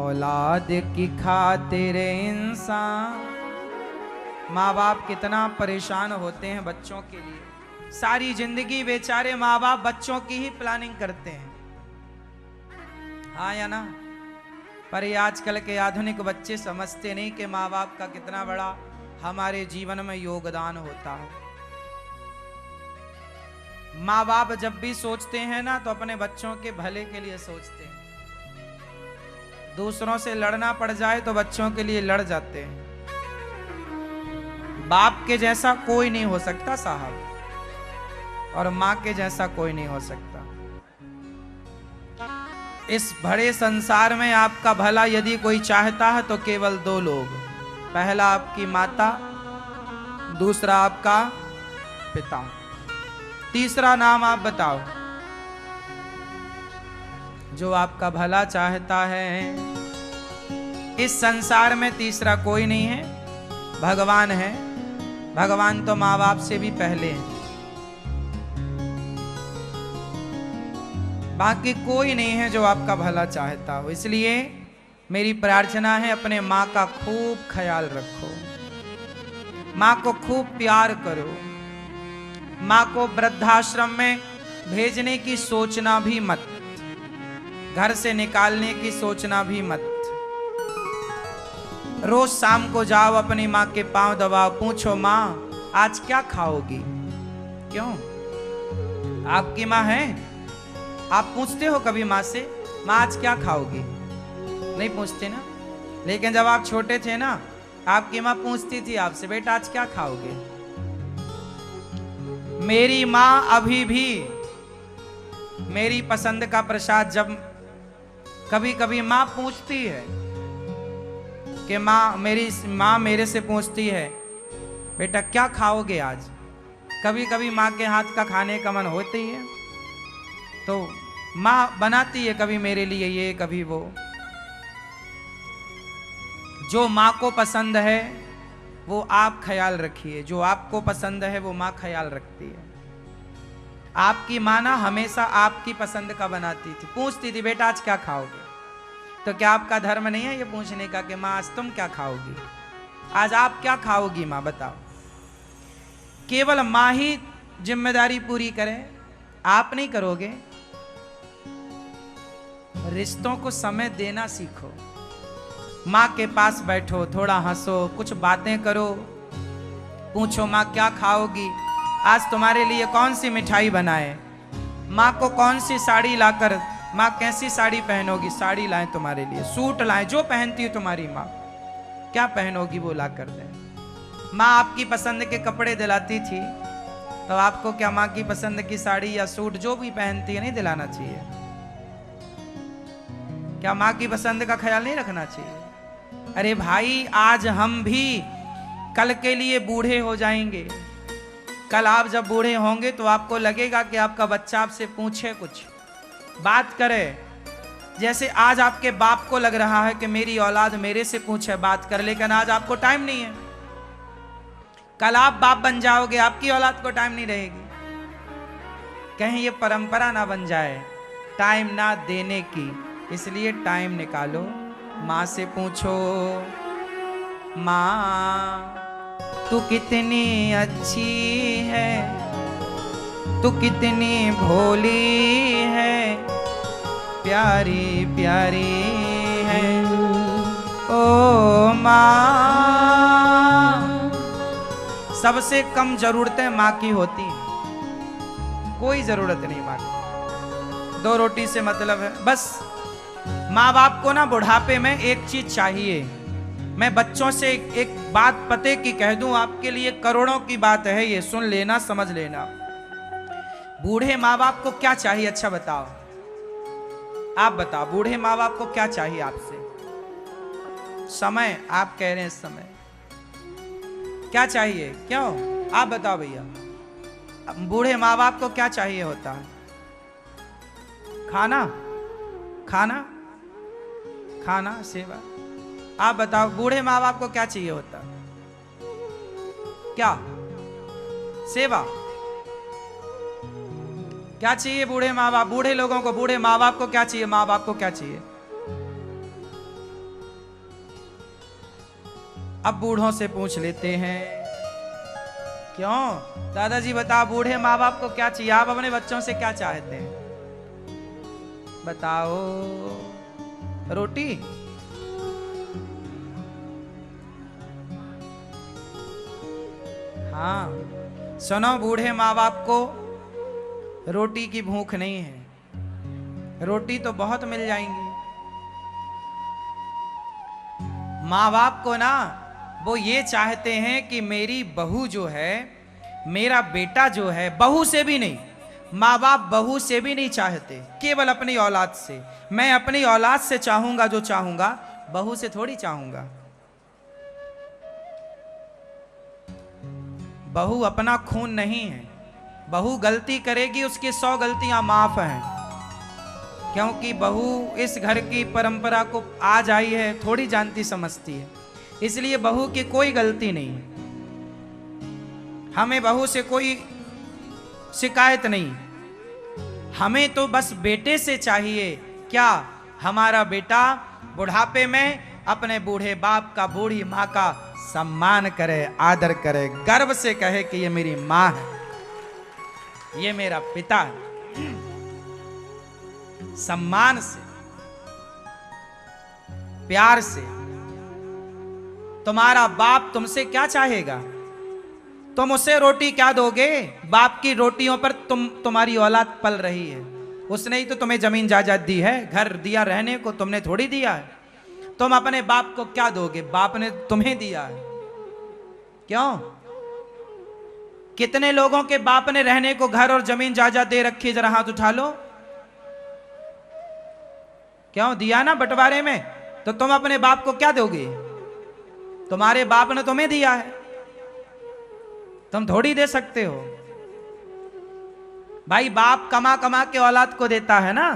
औलाद की खातिर इंसान, माँ बाप कितना परेशान होते हैं बच्चों के लिए। सारी जिंदगी बेचारे माँ बाप बच्चों की ही प्लानिंग करते हैं, हाँ या ना। पर ये आजकल के आधुनिक बच्चे समझते नहीं कि माँ बाप का कितना बड़ा हमारे जीवन में योगदान होता है। माँ बाप जब भी सोचते हैं ना तो अपने बच्चों के भले के लिए सोचते हैं। दूसरों से लड़ना पड़ जाए तो बच्चों के लिए लड़ जाते हैं। बाप के जैसा कोई नहीं हो सकता साहब, और माँ के जैसा कोई नहीं हो सकता। इस बड़े संसार में आपका भला यदि कोई चाहता है तो केवल दो लोग, पहला आपकी माता, दूसरा आपका पिता। तीसरा नाम आप बताओ। जो आपका भला चाहता है, इस संसार में तीसरा कोई नहीं है, भगवान है। भगवान तो माँ बाप से भी पहले हैं, बाकी कोई नहीं है जो आपका भला चाहता हो। इसलिए मेरी प्रार्थना है, अपने माँ का खूब ख्याल रखो, माँ को खूब प्यार करो। माँ को वृद्धाश्रम में भेजने की सोचना भी मत, घर से निकालने की सोचना भी मत। रोज शाम को जाओ, अपनी माँ के पांव दबाओ, पूछो माँ आज क्या खाओगी। क्यों? आपकी माँ है, आप पूछते हो कभी माँ से, माँ आज क्या खाओगी? नहीं पूछते ना। लेकिन जब आप छोटे थे ना, आपकी माँ पूछती थी आपसे, बेटा आज क्या खाओगे। मेरी माँ अभी भी मेरी पसंद का प्रसाद, जब कभी कभी माँ पूछती है कि मेरी माँ मेरे से पूछती है, बेटा क्या खाओगे आज। कभी कभी माँ के हाथ का खाने का मन होती है तो माँ बनाती है, कभी मेरे लिए ये कभी वो। जो माँ को पसंद है वो आप ख्याल रखिए, जो आपको पसंद है वो माँ ख्याल रखती है। आपकी माँ ना हमेशा आपकी पसंद का बनाती थी, पूछती थी बेटा आज क्या खाओगे। तो क्या आपका धर्म नहीं है ये पूछने का कि माँ आज तुम क्या खाओगी, आज आप क्या खाओगी माँ बताओ। केवल माँ ही जिम्मेदारी पूरी करे, आप नहीं करोगे। रिश्तों को समय देना सीखो। माँ के पास बैठो, थोड़ा हंसो, कुछ बातें करो, पूछो माँ क्या खाओगी, आज तुम्हारे लिए कौन सी मिठाई बनाए, माँ को कौन सी साड़ी लाकर, माँ कैसी साड़ी पहनोगी, साड़ी लाएं तुम्हारे लिए, सूट लाएं, जो पहनती है तुम्हारी माँ क्या पहनोगी वो ला कर दे। माँ आपकी पसंद के कपड़े दिलाती थी, तो आपको क्या माँ की पसंद की साड़ी या सूट जो भी पहनती है नहीं दिलाना चाहिए? क्या माँ की पसंद का ख्याल नहीं रखना चाहिए? अरे भाई, आज हम भी कल के लिए बूढ़े हो जाएंगे। कल आप जब बूढ़े होंगे तो आपको लगेगा कि आपका बच्चा आपसे पूछे, कुछ बात करे। जैसे आज आपके बाप को लग रहा है कि मेरी औलाद मेरे से पूछे, बात कर, लेकिन आज आपको टाइम नहीं है। कल आप बाप बन जाओगे, आपकी औलाद को टाइम नहीं रहेगी। कहीं ये परंपरा ना बन जाए टाइम ना देने की। इसलिए टाइम निकालो, माँ से पूछो, माँ तू कितनी अच्छी है, तू कितनी भोली है, प्यारी प्यारी है ओ माँ। सबसे कम जरूरतें माँ की होती हैं, कोई जरूरत नहीं माँ की। 2 रोटी से मतलब है बस। माँ बाप को ना बुढ़ापे में एक चीज चाहिए। मैं बच्चों से एक बात पते की कह दूं, आपके लिए करोड़ों की बात है ये, सुन लेना, समझ लेना। बूढ़े माँ बाप को क्या चाहिए, अच्छा बताओ, आप बताओ, बूढ़े माँ बाप को क्या चाहिए आपसे? समय, आप कह रहे हैं समय, क्या चाहिए? क्यों, आप बताओ भैया, बूढ़े माँ बाप को क्या चाहिए होता है? खाना, खाना, खाना, सेवा। आप बताओ, बूढ़े माँ बाप को क्या चाहिए होता? क्या? सेवा। क्या चाहिए बूढ़े माँ बाप? बूढ़े लोगों को, बूढ़े माँ बाप को क्या चाहिए? माँ बाप को क्या चाहिए? अब बूढ़ों से पूछ लेते हैं, क्यों दादाजी बता, बूढ़े माँ बाप को क्या चाहिए? आप अपने बच्चों से क्या चाहते हैं? बताओ। रोटी? हाँ, सुनो, बूढ़े माँ बाप को रोटी की भूख नहीं है, रोटी तो बहुत मिल जाएंगी। माँ बाप को ना वो ये चाहते हैं कि मेरी बहू जो है, मेरा बेटा जो है, बहू से भी नहीं, माँ बाप बहू से भी नहीं चाहते, केवल अपनी औलाद से। मैं अपनी औलाद से चाहूंगा जो चाहूंगा, बहू से थोड़ी चाहूंगा। बहू अपना खून नहीं है, बहू गलती करेगी, उसकी 100 गलतियां माफ हैं, क्योंकि बहू इस घर की परंपरा को आज आई है, थोड़ी जानती समझती है, इसलिए बहू की कोई गलती नहीं। हमें बहू से कोई शिकायत नहीं, हमें तो बस बेटे से चाहिए क्या? हमारा बेटा बुढ़ापे में अपने बूढ़े बाप का, बूढ़ी माँ का सम्मान करे, आदर करे, गर्व से कहे कि ये मेरी माँ है, ये मेरा पिता है। सम्मान से, प्यार से। तुम्हारा बाप तुमसे क्या चाहेगा? तुम उसे रोटी क्या दोगे? बाप की रोटियों पर तुम्हारी औलाद पल रही है। उसने ही तो तुम्हें जमीन जायदाद दी है, घर दिया रहने को, तुमने थोड़ी दिया है। तुम अपने बाप को क्या दोगे? बाप ने तुम्हें दिया है। क्यों? कितने लोगों के बाप ने रहने को घर और जमीन जायदाद दे रखी? जरा हाथ उठा लो। क्यों दिया ना बंटवारे में? तो तुम अपने बाप को क्या दोगे? तुम्हारे बाप ने तुम्हें दिया है, तुम थोड़ी दे सकते हो। भाई बाप कमा कमा के औलाद को देता है ना।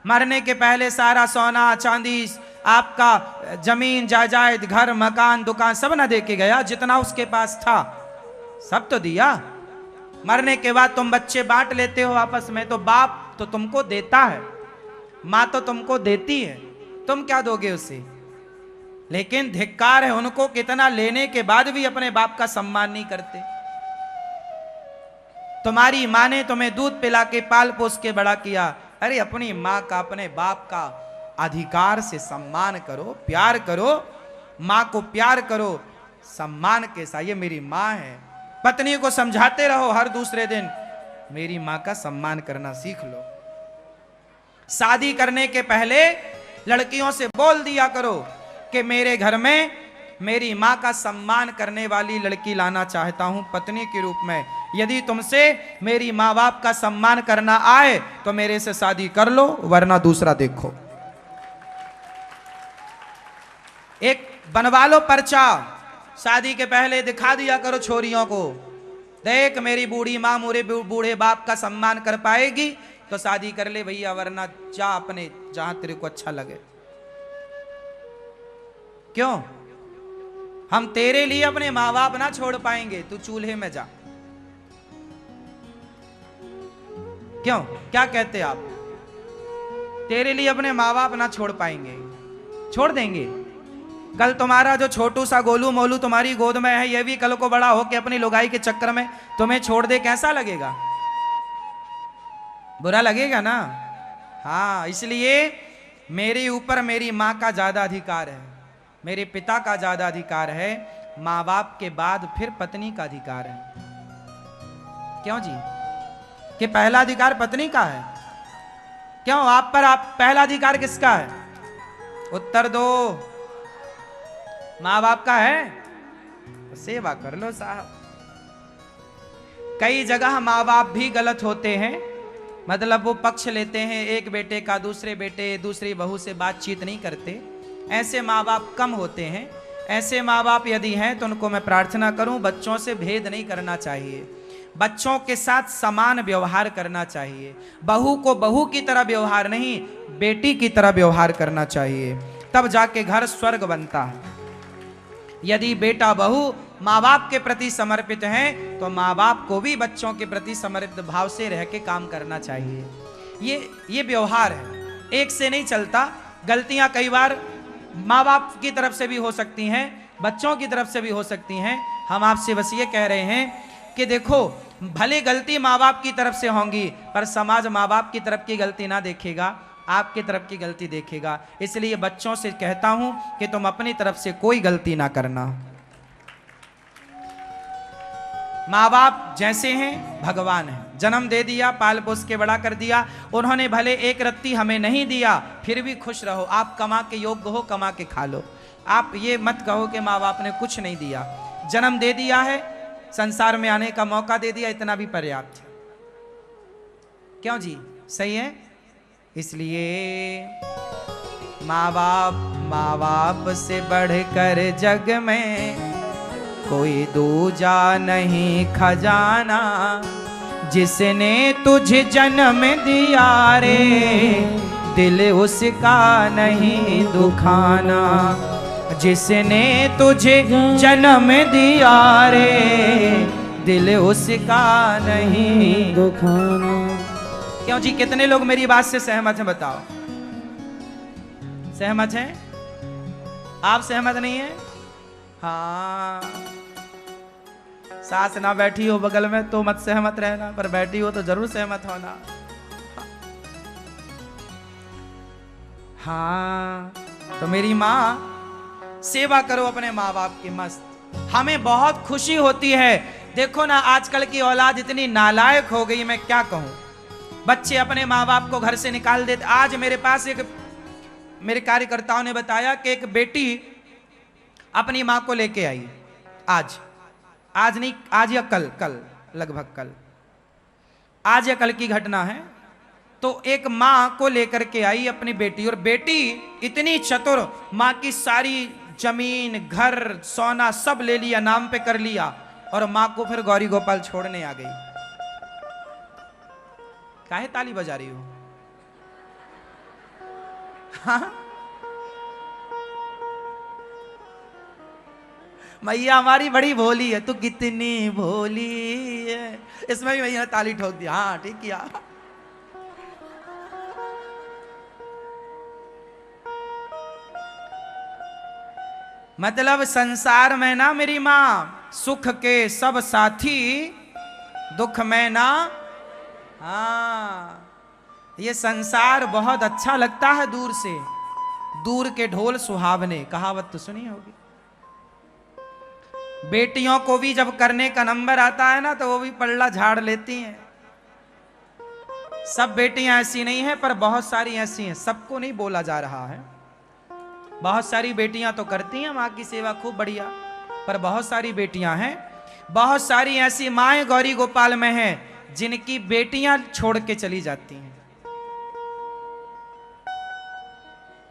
मरने के पहले सारा सोना चांदी, आपका जमीन जायदाद, घर मकान दुकान सब ना दे के गया? जितना उसके पास था सब तो दिया। मरने के बाद तुम बच्चे बांट लेते हो आपस में, तो बाप तो तुमको देता है, माँ तो तुमको देती है, तुम क्या दोगे उसे? लेकिन धिक्कार है उनको, कितना लेने के बाद भी अपने बाप का सम्मान नहीं करते। तुम्हारी माँ ने तुम्हें दूध पिला के पाल पोस के बड़ा किया, अरे अपनी माँ का, अपने बाप का अधिकार से सम्मान करो, प्यार करो, माँ को प्यार करो सम्मान के साथ। ये मेरी माँ है। पत्नी को समझाते रहो हर दूसरे दिन, मेरी माँ का सम्मान करना सीख लो। शादी करने के पहले लड़कियों से बोल दिया करो कि मेरे घर में मेरी माँ का सम्मान करने वाली लड़की लाना चाहता हूं पत्नी के रूप में। यदि तुमसे मेरी माँ बाप का सम्मान करना आए तो मेरे से शादी कर लो, वरना दूसरा देखो। एक बनवा लो पर्चा, शादी के पहले दिखा दिया करो छोरियों को, देख मेरी बूढ़ी माँ मेरे बूढ़े बाप का सम्मान कर पाएगी तो शादी कर ले भैया, वरना जा अपने जहां तेरे को अच्छा लगे। क्यों? हम तेरे लिए अपने माँ बाप ना छोड़ पाएंगे, तू चूल्हे में जा। क्यों? क्या कहते आप? तेरे लिए अपने माँ बाप ना छोड़ पाएंगे? छोड़ देंगे। कल तुम्हारा जो छोटू सा गोलू मोलू तुम्हारी गोद में है, ये भी कल को बड़ा हो के अपनी लुगाई के चक्कर में तुम्हें छोड़ दे, कैसा लगेगा? बुरा लगेगा ना। हाँ, इसलिए मेरे ऊपर मेरी माँ का ज्यादा अधिकार है, मेरे पिता का ज्यादा अधिकार है, माँ बाप के बाद फिर पत्नी का अधिकार है। क्यों जी? कि पहला अधिकार पत्नी का है। क्यों? आप पर आप पहला अधिकार किसका है? उत्तर दो। माँ बाप का है? तो सेवा कर लो साहब। कई जगह माँ बाप भी गलत होते हैं, मतलब वो पक्ष लेते हैं, एक बेटे का दूसरे बेटे दूसरी बहू से बातचीत नहीं करते। ऐसे माँ बाप कम होते हैं। ऐसे माँ बाप यदि हैं तो उनको मैं प्रार्थना करूं, बच्चों से भेद नहीं करना चाहिए, बच्चों के साथ समान व्यवहार करना चाहिए। बहू को बहू की तरह व्यवहार नहीं, बेटी की तरह व्यवहार करना चाहिए, तब जाके घर स्वर्ग बनता है। यदि बेटा बहू माँ बाप के प्रति समर्पित हैं तो माँ बाप को भी बच्चों के प्रति समर्पित भाव से रह के काम करना चाहिए। ये व्यवहार है, एक से नहीं चलता। गलतियां कई बार माँ बाप की तरफ से भी हो सकती हैं, बच्चों की तरफ से भी हो सकती हैं। हम आपसे बस ये कह रहे हैं कि देखो, भले गलती माँ बाप की तरफ से होंगी, पर समाज माँ बाप की तरफ की गलती ना देखेगा, आपकी तरफ की गलती देखेगा। इसलिए बच्चों से कहता हूं कि तुम अपनी तरफ से कोई गलती ना करना। माँ बाप जैसे हैं भगवान हैं, जन्म दे दिया, पाल पोस के बड़ा कर दिया। उन्होंने भले एक रत्ती हमें नहीं दिया, फिर भी खुश रहो। आप कमा के योग्य हो, कमा के खा लो। आप ये मत कहो कि माँ बाप ने कुछ नहीं दिया। जन्म दे दिया है, संसार में आने का मौका दे दिया, इतना भी पर्याप्त है। क्यों जी, सही है? इसलिए माँ बाप से बढ़कर जग में कोई दूजा नहीं खजाना। जिसने तुझे जन्म दिया रे, दिल उसका नहीं दुखाना। जिसने तुझे जन्म दिया रे, दिल उसका नहीं दुखाना। क्यों जी, कितने लोग मेरी बात से सहमत हैं? बताओ, सहमत हैं? आप सहमत नहीं हैं? हाँ, सास ना बैठी हो बगल में तो मत सहमत रहना, पर बैठी हो तो जरूर सहमत होना। हाँ, तो मेरी माँ, सेवा करो अपने माँ बाप की मस्त। हमें बहुत खुशी होती है। देखो ना, आजकल की औलाद इतनी नालायक हो गई, मैं क्या कहूं। बच्चे अपने माँ बाप को घर से निकाल देते। आज मेरे पास मेरे कार्यकर्ताओं ने बताया कि एक बेटी अपनी माँ को लेके आई। आज नहीं, आज या कल, लगभग कल, आज या कल की घटना है। तो एक माँ को लेकर के आई अपनी बेटी, और बेटी इतनी चतुर, माँ की सारी जमीन, घर, सोना सब ले लिया, नाम पे कर लिया, और माँ को फिर गौरी गोपाल छोड़ने आ गई। काहे ताली बजा रही हो? हाँ? मैया हमारी बड़ी भोली है। तू कितनी भोली है, इसमें भी मैया ताली ठोक दी। हाँ, ठीक किया। मतलब संसार में ना मेरी माँ, सुख के सब साथी, दुख में ना। हाँ, ये संसार बहुत अच्छा लगता है दूर से। दूर के ढोल सुहावने, कहावत तो सुनी होगी। बेटियों को भी जब करने का नंबर आता है ना, तो वो भी पल्ला झाड़ लेती हैं। सब बेटियां ऐसी नहीं हैं, पर बहुत सारी ऐसी हैं। सबको नहीं बोला जा रहा है। बहुत सारी बेटियां तो करती हैं माँ की सेवा खूब बढ़िया, पर बहुत सारी बेटियां हैं, बहुत सारी ऐसी माएं गौरी गोपाल में हैं जिनकी बेटियां छोड़ के चली जाती हैं।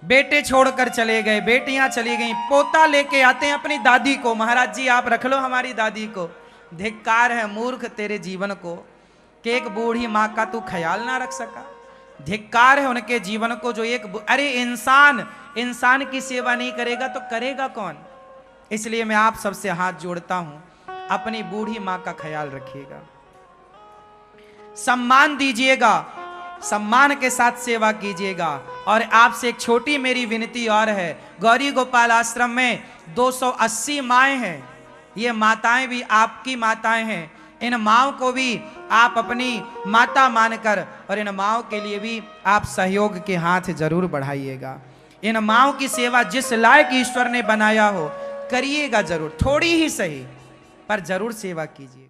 बेटे छोड़कर चले गए, बेटियां चली गई, पोता लेके आते हैं अपनी दादी को। महाराज जी आप रख लो हमारी दादी को। धिक्कार है मूर्ख तेरे जीवन को, कि एक बूढ़ी माँ का तू ख्याल ना रख सका। धिक्कार है उनके जीवन को जो एक, अरे इंसान की सेवा नहीं करेगा तो करेगा कौन? इसलिए मैं आप सबसे हाथ जोड़ता हूं, अपनी बूढ़ी माँ का ख्याल रखिएगा, सम्मान दीजिएगा, सम्मान के साथ सेवा कीजिएगा। और आपसे एक छोटी मेरी विनती और है, गौरी गोपाल आश्रम में 280 माएँ हैं। ये माताएं भी आपकी माताएं हैं। इन माओं को भी आप अपनी माता मानकर, और इन माओं के लिए भी आप सहयोग के हाथ जरूर बढ़ाइएगा। इन माओं की सेवा जिस लायक ईश्वर ने बनाया हो, करिएगा जरूर, थोड़ी ही सही, पर जरूर सेवा कीजिए।